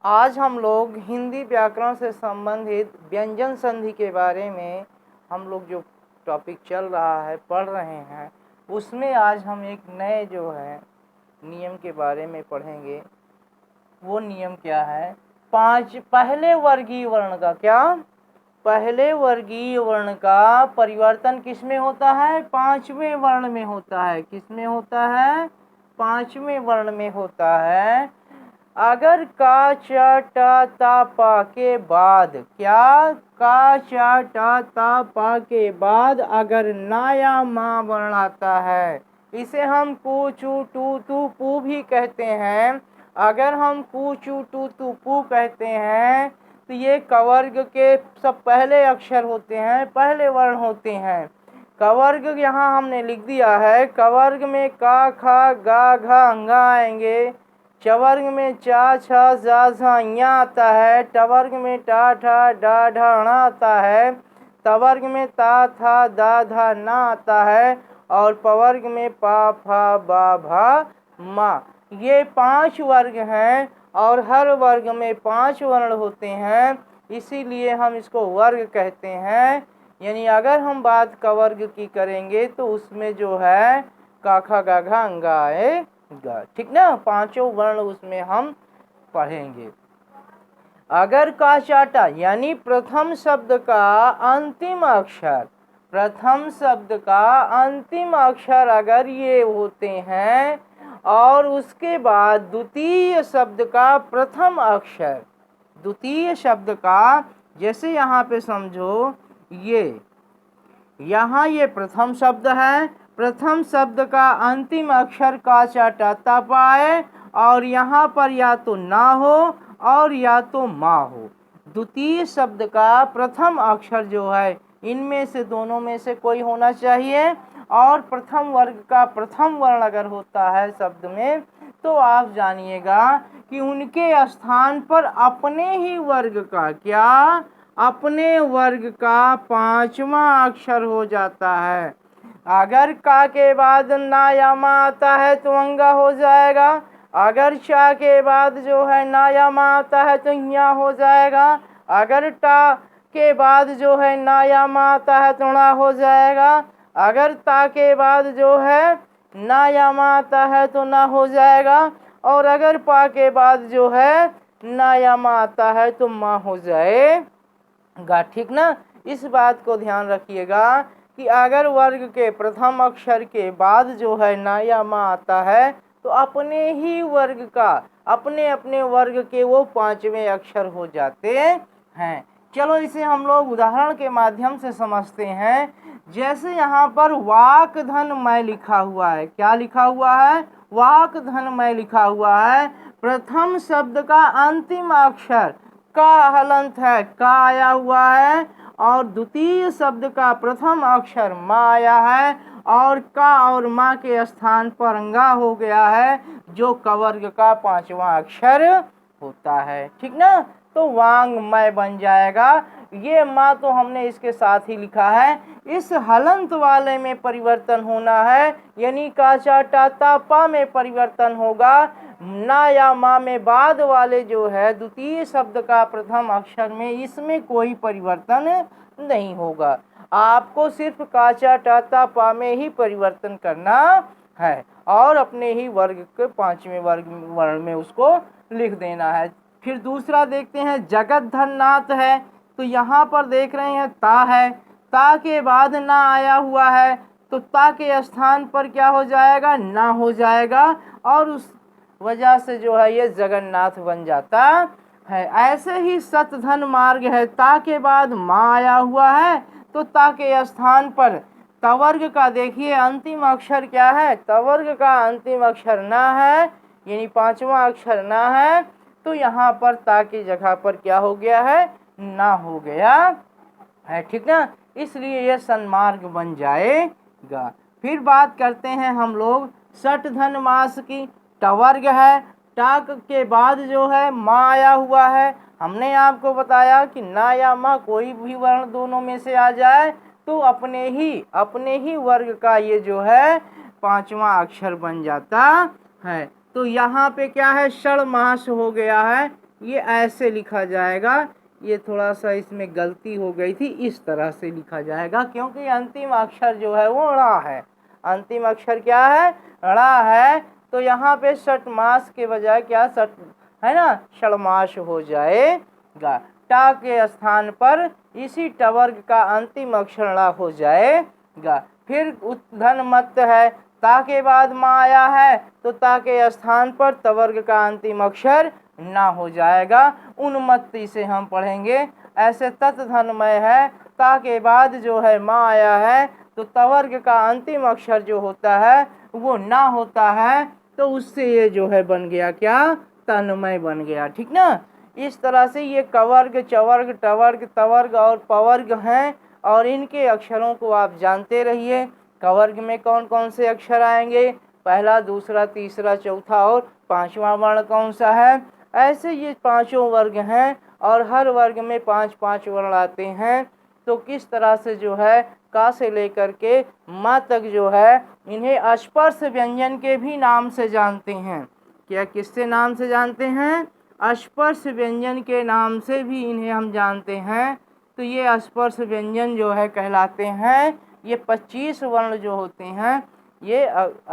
आज हम लोग हिंदी व्याकरण से संबंधित व्यंजन संधि के बारे में हम लोग जो टॉपिक चल रहा है पढ़ रहे हैं, उसमें आज हम एक नए जो है नियम के बारे में पढ़ेंगे। वो नियम क्या है? पहले वर्गीय वर्ण का पहले वर्गीय वर्ण का परिवर्तन किसमें होता है? पांचवें वर्ण में होता है। किसमें होता है? पांचवें वर्ण में होता है। अगर का च ट ता पा के बाद का च ट ता पा के बाद अगर ना या मा वर्ण आता है, इसे हम कु चू टू तू पू भी कहते हैं। अगर हम कु चू टू तू पू कहते हैं तो ये कवर्ग के सब पहले अक्षर होते हैं, पहले वर्ण होते हैं। कवर्ग यहाँ हमने लिख दिया है। कवर्ग में का खा गा घा अंगा आएंगे। चवर्ग में चा छा जा झा या आता है। टवर्ग में टा ठा डा ढा णा आता है। तवर्ग में ता था दा धा ना आता है। और पवर्ग में पा फा बा भा मा। ये 5 वर्ग हैं और हर वर्ग में 5 वर्ण होते हैं, इसीलिए हम इसको वर्ग कहते हैं। यानी अगर हम बात कवर्ग की करेंगे तो उसमें जो है का खा गा घा अंगा आएगा, ठीक ना। 5 वर्ण उसमें हम पढ़ेंगे। अगर का चाटा यानी प्रथम शब्द का अंतिम अक्षर अगर ये होते हैं और उसके बाद द्वितीय शब्द का प्रथम अक्षर, द्वितीय शब्द का, जैसे यहाँ पे समझो यहाँ ये प्रथम शब्द है। प्रथम शब्द का अंतिम अक्षर का चाटा ता पाए और यहाँ पर या तो ना हो और या तो मा हो। द्वितीय शब्द का प्रथम अक्षर जो है, इनमें से दोनों में से कोई होना चाहिए। और प्रथम वर्ग का प्रथम वर्ण अगर होता है शब्द में, तो आप जानिएगा कि उनके स्थान पर अपने ही वर्ग का अपने वर्ग का 5वां अक्षर हो जाता है। अगर का के बाद ना या मा आता है तो अंगा हो जाएगा। अगर चा के बाद जो है ना या मा आता है तो या हो जाएगा। अगर टा के बाद जो है ना या मा आता है तो णा हो जाएगा। अगर ता के बाद जो है ना या मा आता है तो ना हो जाएगा। और अगर पा के बाद जो है ना या मा आता है तो मा हो जाएगा, ठीक ना। इस बात को ध्यान रखिएगा कि अगर वर्ग के प्रथम अक्षर के बाद जो है ना या मा आता है तो अपने ही वर्ग का अपने अपने वर्ग के वो 5वें अक्षर हो जाते हैं। चलो इसे हम लोग उदाहरण के माध्यम से समझते हैं। जैसे यहाँ पर वाक धन मैं लिखा हुआ है। क्या लिखा हुआ है? वाक धन मैं लिखा हुआ है। प्रथम शब्द का अंतिम अक्षर का हलंत है, का आया हुआ है। और द्वितीय शब्द का प्रथम अक्षर मा आया है और का और मा के स्थान पर अंगा हो गया है, जो कवर्ग का 5वां अक्षर होता है, ठीक ना। तो वांग मय बन जाएगा। ये मा तो हमने इसके साथ ही लिखा है। इस हलंत वाले में परिवर्तन होना है, यानी का चा टा ता पा में परिवर्तन होगा। ना या मा में बाद वाले जो है द्वितीय शब्द का प्रथम अक्षर में, इसमें कोई परिवर्तन नहीं होगा। आपको सिर्फ का चा टा ता पा में ही परिवर्तन करना है और अपने ही वर्ग के 5वें वर्ग वर्ण में उसको लिख देना है। फिर दूसरा देखते हैं, जगत धन नाथ है। तो यहाँ पर देख रहे हैं ता है, ता के बाद ना आया हुआ है तो ता के स्थान पर क्या हो जाएगा? ना हो जाएगा और उस वजह से जो है ये जगन्नाथ बन जाता है। ऐसे ही सतधन मार्ग है। ता के बाद मा आया हुआ है तो ता के स्थान पर तवर्ग का देखिए अंतिम अक्षर क्या है? तवर्ग का अंतिम अक्षर ना है, यानी 5वां अक्षर ना है। तो यहाँ पर ता की जगह पर क्या हो गया है? ना हो गया है, ठीक ना। इसलिए यह सन्मार्ग बन जाएगा। फिर बात करते हैं हम लोग सठ धन मास की। टवर्ग है, टाक के बाद जो है मा आया हुआ है। हमने आपको बताया कि ना या मा कोई भी वर्ण दोनों में से आ जाए तो अपने ही वर्ग का ये जो है 5वां अक्षर बन जाता है। तो यहाँ पे क्या है? षण मास हो गया है, ये ऐसे लिखा जाएगा। ये थोड़ा सा इसमें गलती हो गई थी, इस तरह से लिखा जाएगा क्योंकि अंतिम अक्षर जो है वो ड़ा है। अंतिम अक्षर क्या है? ड़ा है। तो यहाँ पे षटमास के बजाय क्या षट है ना, षडमास हो जाएगा। टा के स्थान पर इसी टवर्ग का अंतिम अक्षर ड़ा हो जाएगा। फिर धन मत है, ता के बाद माँ आया है तो ता के स्थान पर तवर्ग का अंतिम अक्षर ना हो जाएगा। उन्मत्ति से हम पढ़ेंगे। ऐसे तत् धनमय है, ता के बाद जो है माँ आया है तो तवर्ग का अंतिम अक्षर जो होता है वो ना होता है, तो उससे ये जो है बन गया क्या? तन्मय बन गया। ठीक ना। इस तरह से ये कवर्ग, चवर्ग, टवर्ग, तवर्ग और पवर्ग हैं और इनके अक्षरों को आप जानते रहिए। कवर्ग में कौन कौन से अक्षर आएंगे? पहला, दूसरा, तीसरा, चौथा और पांचवा वर्ण कौन सा है? ऐसे ये पांचों वर्ग हैं और हर वर्ग में 5-5 वर्ण आते हैं। तो किस तरह से जो है का से लेकर के माँ तक जो है इन्हें स्पर्श व्यंजन के भी नाम से जानते हैं। क्या किससे नाम से जानते हैं? स्पर्श व्यंजन के नाम से भी इन्हें हम जानते हैं। तो ये स्पर्श व्यंजन जो है कहलाते हैं। ये 25 वर्ण जो होते हैं ये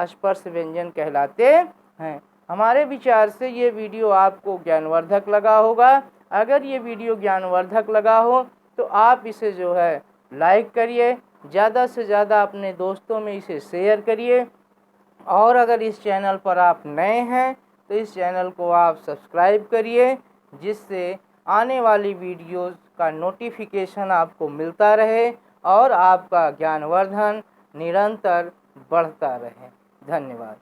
स्पर्श व्यंजन कहलाते हैं। हमारे विचार से ये वीडियो आपको ज्ञानवर्धक लगा होगा। अगर ये वीडियो ज्ञानवर्धक लगा हो तो आप इसे जो है लाइक करिए, ज़्यादा से ज़्यादा अपने दोस्तों में इसे शेयर करिए। और अगर इस चैनल पर आप नए हैं तो इस चैनल को आप सब्सक्राइब करिए, जिससे आने वाली वीडियोस का नोटिफिकेशन आपको मिलता रहे और आपका ज्ञानवर्धन निरंतर बढ़ता रहे। धन्यवाद।